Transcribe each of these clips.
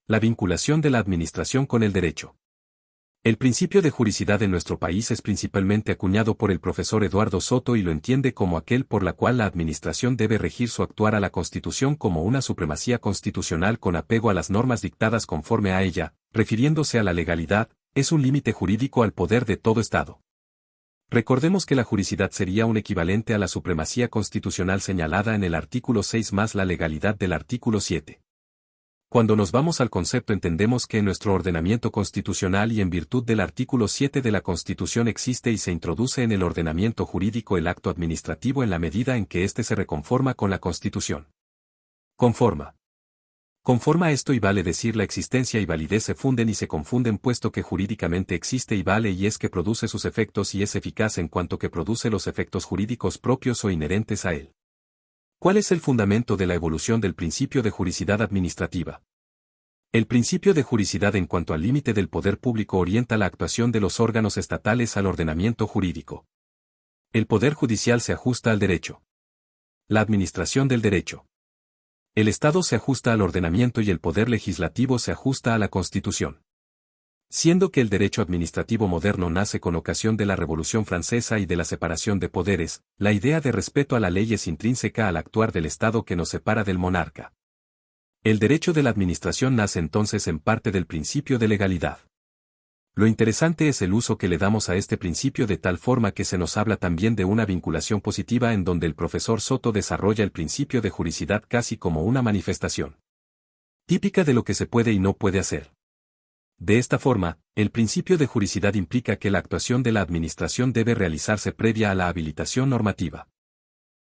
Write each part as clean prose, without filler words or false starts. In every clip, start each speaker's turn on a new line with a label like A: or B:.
A: La vinculación de la administración con el derecho. El principio de juricidad en nuestro país es principalmente acuñado por el profesor Eduardo Soto y lo entiende como aquel por la cual la administración debe regir su actuar a la Constitución como una supremacía constitucional con apego a las normas dictadas conforme a ella, refiriéndose a la legalidad, es un límite jurídico al poder de todo Estado. Recordemos que la juricidad sería un equivalente a la supremacía constitucional señalada en el artículo 6 más la legalidad del artículo 7. Cuando nos vamos al concepto entendemos que en nuestro ordenamiento constitucional y en virtud del artículo 7 de la Constitución existe y se introduce en el ordenamiento jurídico el acto administrativo en la medida en que éste se reconforma con la Constitución. Conforma. Conforma esto y vale decir la existencia y validez se funden y se confunden puesto que jurídicamente existe y vale y es que produce sus efectos y es eficaz en cuanto que produce los efectos jurídicos propios o inherentes a él. ¿Cuál es el fundamento de la evolución del principio de juricidad administrativa? El principio de juricidad en cuanto al límite del poder público orienta la actuación de los órganos estatales al ordenamiento jurídico. El poder judicial se ajusta al derecho. La administración del derecho. El Estado se ajusta al ordenamiento y el poder legislativo se ajusta a la Constitución. Siendo que el derecho administrativo moderno nace con ocasión de la Revolución Francesa y de la separación de poderes, la idea de respeto a la ley es intrínseca al actuar del Estado que nos separa del monarca. El derecho de la administración nace entonces en parte del principio de legalidad. Lo interesante es el uso que le damos a este principio de tal forma que se nos habla también de una vinculación positiva en donde el profesor Soto desarrolla el principio de juricidad casi como una manifestación típica de lo que se puede y no puede hacer. De esta forma, el principio de juricidad implica que la actuación de la administración debe realizarse previa a la habilitación normativa.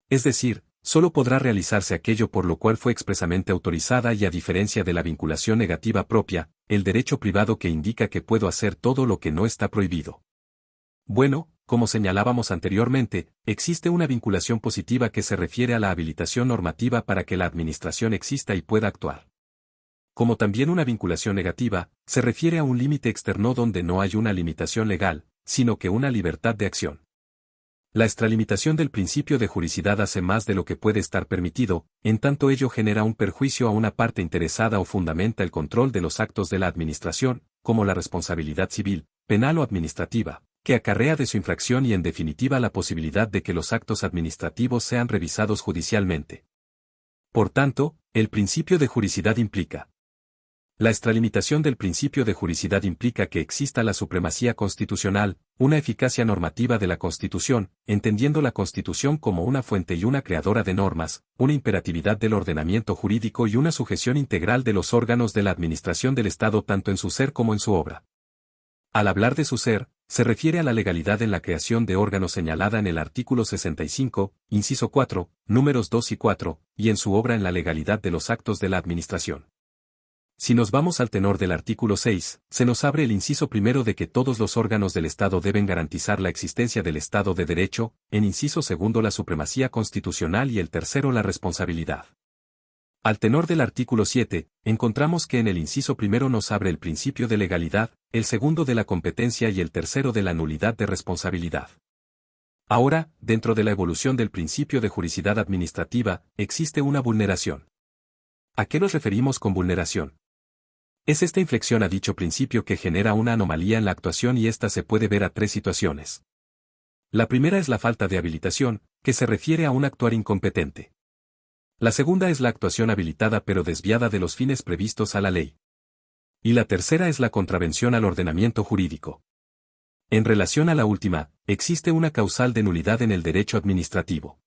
A: Es decir, solo podrá realizarse aquello por lo cual fue expresamente autorizada y a diferencia de la vinculación negativa propia, el derecho privado que indica que puedo hacer todo lo que no está prohibido. Bueno, como señalábamos anteriormente, existe una vinculación positiva que se refiere a la habilitación normativa para que la administración exista y pueda actuar. Como también una vinculación negativa, se refiere a un límite externo donde no hay una limitación legal, sino que una libertad de acción. La extralimitación del principio de juricidad hace más de lo que puede estar permitido, en tanto ello genera un perjuicio a una parte interesada o fundamenta el control de los actos de la administración, como la responsabilidad civil, penal o administrativa, que acarrea de su infracción y en definitiva la posibilidad de que los actos administrativos sean revisados judicialmente. Por tanto, el principio de juricidad implica. La extralimitación del principio de juricidad implica que exista la supremacía constitucional, una eficacia normativa de la Constitución, entendiendo la Constitución como una fuente y una creadora de normas, una imperatividad del ordenamiento jurídico y una sujeción integral de los órganos de la administración del Estado tanto en su ser como en su obra. Al hablar de su ser, se refiere a la legalidad en la creación de órganos señalada en el artículo 65, inciso 4, números 2 y 4, y en su obra en la legalidad de los actos de la administración. Si nos vamos al tenor del artículo 6, se nos abre el inciso primero de que todos los órganos del Estado deben garantizar la existencia del Estado de Derecho, en inciso segundo la supremacía constitucional y el tercero la responsabilidad. Al tenor del artículo 7, encontramos que en el inciso primero nos abre el principio de legalidad, el segundo de la competencia y el tercero de la nulidad de responsabilidad. Ahora, dentro de la evolución del principio de juricidad administrativa, existe una vulneración. ¿A qué nos referimos con vulneración? Es esta inflexión a dicho principio que genera una anomalía en la actuación y esta se puede ver a tres situaciones. La primera es la falta de habilitación, que se refiere a un actuar incompetente. La segunda es la actuación habilitada pero desviada de los fines previstos a la ley. Y la tercera es la contravención al ordenamiento jurídico. En relación a la última, existe una causal de nulidad en el derecho administrativo.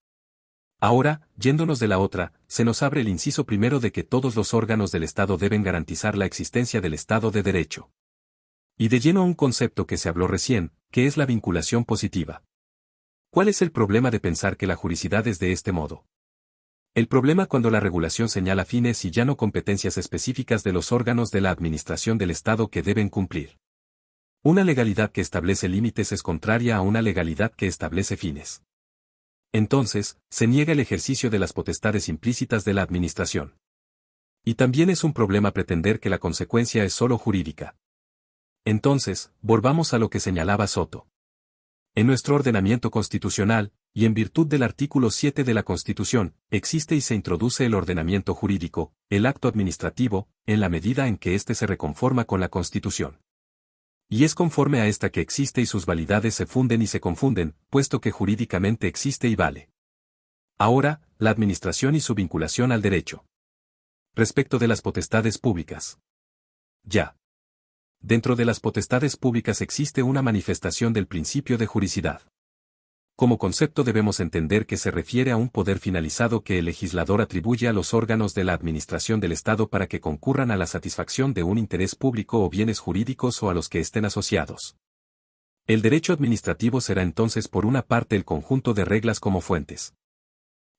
A: Ahora, yéndonos de la otra, se nos abre el inciso primero de que todos los órganos del Estado deben garantizar la existencia del Estado de Derecho. Y de lleno a un concepto que se habló recién, que es la vinculación positiva. ¿Cuál es el problema de pensar que la juricidad es de este modo? El problema cuando la regulación señala fines y ya no competencias específicas de los órganos de la administración del Estado que deben cumplir. Una legalidad que establece límites es contraria a una legalidad que establece fines. Entonces, se niega el ejercicio de las potestades implícitas de la administración. Y también es un problema pretender que la consecuencia es solo jurídica. Entonces, volvamos a lo que señalaba Soto. En nuestro ordenamiento constitucional, y en virtud del artículo 7 de la Constitución, existe y se introduce el ordenamiento jurídico, el acto administrativo, en la medida en que éste se reconforma con la Constitución. Y es conforme a esta que existe y sus validades se funden y se confunden, puesto que jurídicamente existe y vale. Ahora, la administración y su vinculación al derecho. Respecto de las potestades públicas. Ya. Dentro de las potestades públicas existe una manifestación del principio de juricidad. Como concepto debemos entender que se refiere a un poder finalizado que el legislador atribuye a los órganos de la administración del Estado para que concurran a la satisfacción de un interés público o bienes jurídicos o a los que estén asociados. El derecho administrativo será entonces por una parte el conjunto de reglas como fuentes.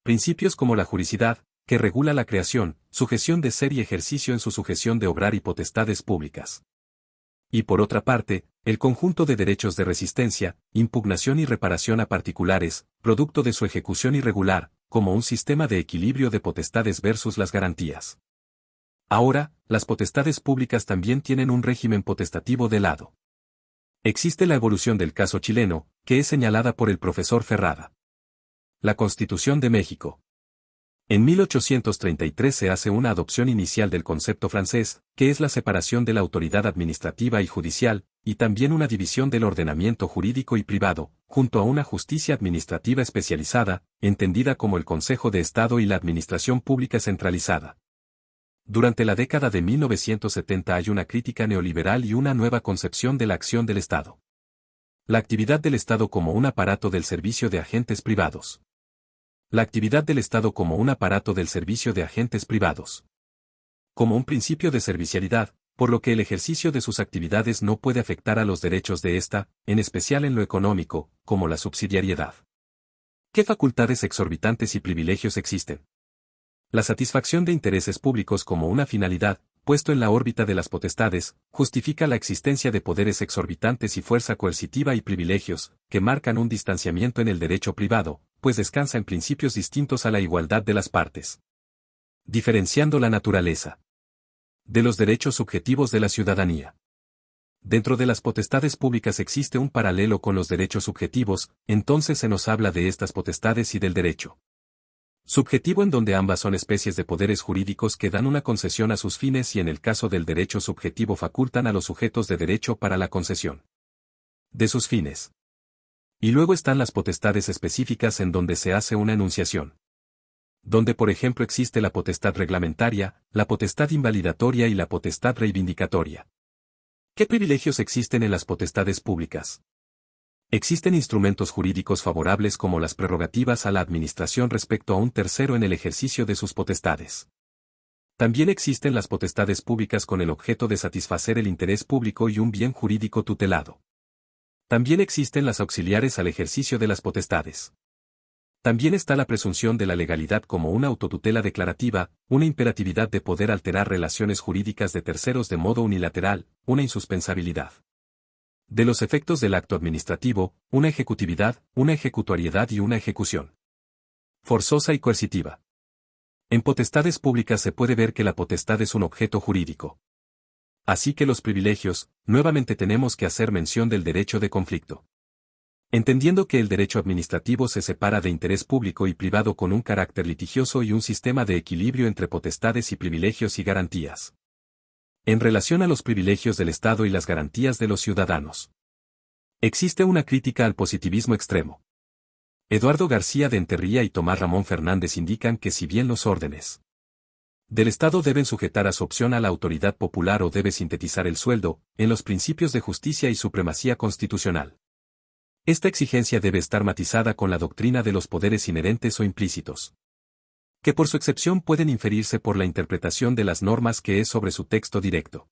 A: Principios como la juricidad, que regula la creación, sujeción de ser y ejercicio en su sujeción de obrar y potestades públicas. Y por otra parte, el conjunto de derechos de resistencia, impugnación y reparación a particulares, producto de su ejecución irregular, como un sistema de equilibrio de potestades versus las garantías. Ahora, las potestades públicas también tienen un régimen potestativo de lado. Existe la evolución del caso chileno, que es señalada por el profesor Ferrada. La Constitución de México. En 1833 se hace una adopción inicial del concepto francés, que es la separación de la autoridad administrativa y judicial, y también una división del ordenamiento jurídico y privado, junto a una justicia administrativa especializada, entendida como el Consejo de Estado y la administración pública centralizada. Durante la década de 1970 hay una crítica neoliberal y una nueva concepción de la acción del Estado. La actividad del Estado como un aparato del servicio de agentes privados. La actividad del Estado como un aparato del servicio de agentes privados. Como un principio de servicialidad, por lo que el ejercicio de sus actividades no puede afectar a los derechos de ésta, en especial en lo económico, como la subsidiariedad. ¿Qué facultades exorbitantes y privilegios existen? La satisfacción de intereses públicos como una finalidad, puesto en la órbita de las potestades, justifica la existencia de poderes exorbitantes y fuerza coercitiva y privilegios, que marcan un distanciamiento en el derecho privado, pues descansa en principios distintos a la igualdad de las partes. Diferenciando la naturaleza de los derechos subjetivos de la ciudadanía. Dentro de las potestades públicas existe un paralelo con los derechos subjetivos, entonces se nos habla de estas potestades y del derecho subjetivo, en donde ambas son especies de poderes jurídicos que dan una concesión a sus fines y en el caso del derecho subjetivo facultan a los sujetos de derecho para la concesión de sus fines. Y luego están las potestades específicas en donde se hace una enunciación. Donde por ejemplo existe la potestad reglamentaria, la potestad invalidatoria y la potestad reivindicatoria. ¿Qué privilegios existen en las potestades públicas? Existen instrumentos jurídicos favorables como las prerrogativas a la administración respecto a un tercero en el ejercicio de sus potestades. También existen las potestades públicas con el objeto de satisfacer el interés público y un bien jurídico tutelado. También existen las auxiliares al ejercicio de las potestades. También está la presunción de la legalidad como una autotutela declarativa, una imperatividad de poder alterar relaciones jurídicas de terceros de modo unilateral, una insuspensabilidad de los efectos del acto administrativo, una ejecutividad, una ejecutoriedad y una ejecución forzosa y coercitiva. En potestades públicas se puede ver que la potestad es un objeto jurídico. Así que los privilegios, nuevamente tenemos que hacer mención del derecho de conflicto. Entendiendo que el derecho administrativo se separa de interés público y privado con un carácter litigioso y un sistema de equilibrio entre potestades y privilegios y garantías. En relación a los privilegios del Estado y las garantías de los ciudadanos. Existe una crítica al positivismo extremo. Eduardo García de Enterría y Tomás Ramón Fernández indican que si bien los órdenes del Estado deben sujetar a su opción a la autoridad popular o debe sintetizar el sueldo, en los principios de justicia y supremacía constitucional. Esta exigencia debe estar matizada con la doctrina de los poderes inherentes o implícitos, que por su excepción pueden inferirse por la interpretación de las normas que es sobre su texto directo.